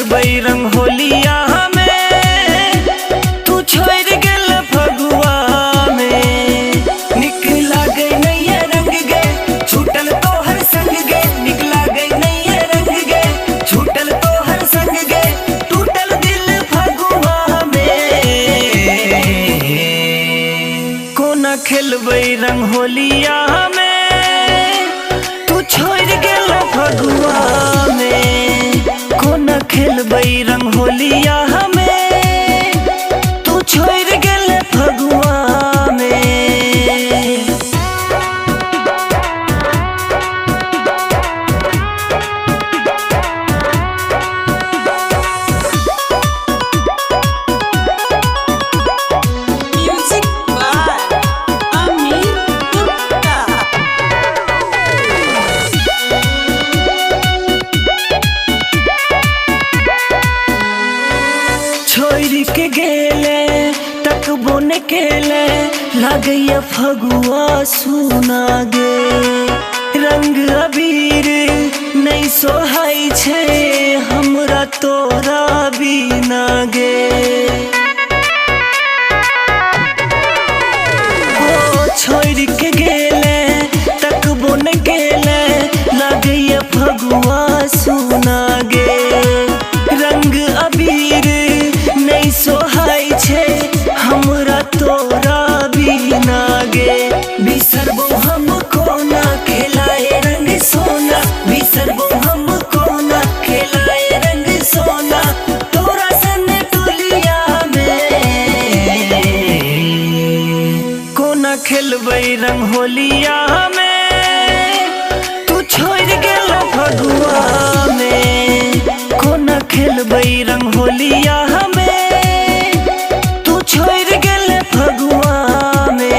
खेलबै रंग होलिया में तू छोड़ गेल फगुआ में। निक लागे नैया रंग गे छूटल तोहर संग गे, निक लागे नैया रंग गे छूटल तोहर संग गे, टूटल दिल फगुआ में। कोना खेलबै रंग होलिया में तू छोड़ गेल फगुआ में। कोना खेलबै रंग होलिया में तू छोड़ गेल फगुआ में। छोड़ के गेले तकबो न केले लागैया फगुआ सुना गे। रंग अबीर नहीं सोहाय छे हमरा तोरा बिना गे। ओ छोड़ के गेले तकबो न केले लागैया फगुआ सुना गे। रंग अबीर नहीं सोहाय छे हमरा तोरा बिना गे। बिसरबो हम कोना खेलाए रंग सोना, बिसरबो हम कोना खेलाए रंग सोना तोरा सन टोलिया में। कोना खेलबै रंग होलिया में तू छोड़ गेल फगुआ में। कोना खेलबै रंग होलिया में तू छोड़ गेल फगुआ में।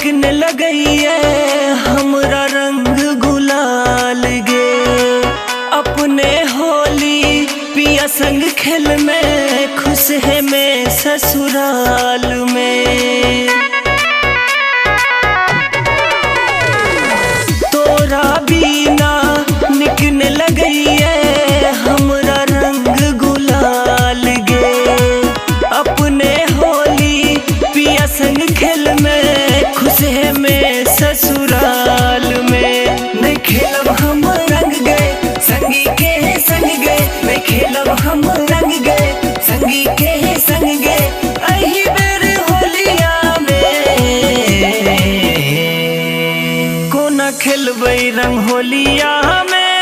न लगैया हमरा रंग गुलाल गे। अपने होली पिया संग खेल में खुश है मैं ससुराल में। तोरा बिना निक न लगैया हमरा रंग गुलाल गे। अपने होली पिया संग खेल में खुश है मैं ससुराल में। नहीं खेलब हम रंग गए संगी के है संग गए, नहीं खेलब हम रंग गए संगी के है संग गए अही बेर होलिया में। कोना खेलबै रंग होलिया में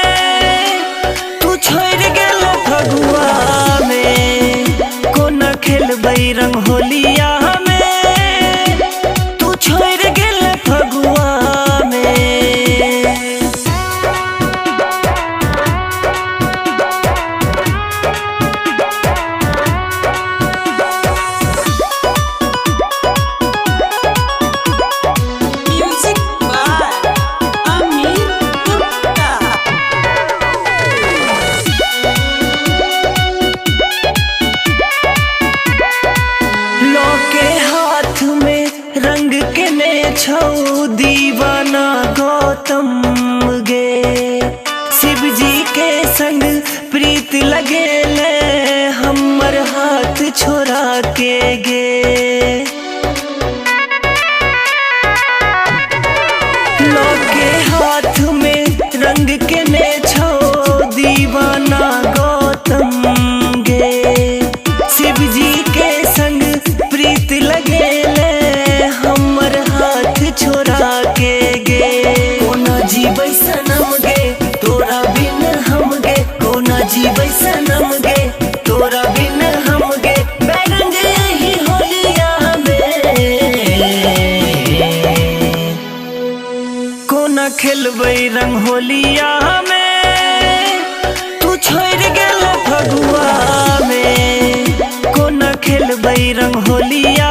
तू छोड़ गेल फगुआ में। कोना खेलबै रंग होलिया में तू छोड़ गेल फगुआ में। छौ दीवाना गौतम गे। शिव जी के संग प्रीत लगेले हमर हाथ छोड़ा के गे। लोके हाथ में रंग के ने छौ दीवाना गौतम गे। शिव जी के संग प्रीत लगेले हमर हाथ छोड़ा के गे। कोना जीबै सनम गे तोरा बिन हम गे, कोना जीबै सनम गे तोरा बिन हम गे। बैरंग यही होलिया में कोना खेलबै रंग होलिया में तू छोड़ गेल फगुआ में। कोना खेल खेलबै रंग होलिया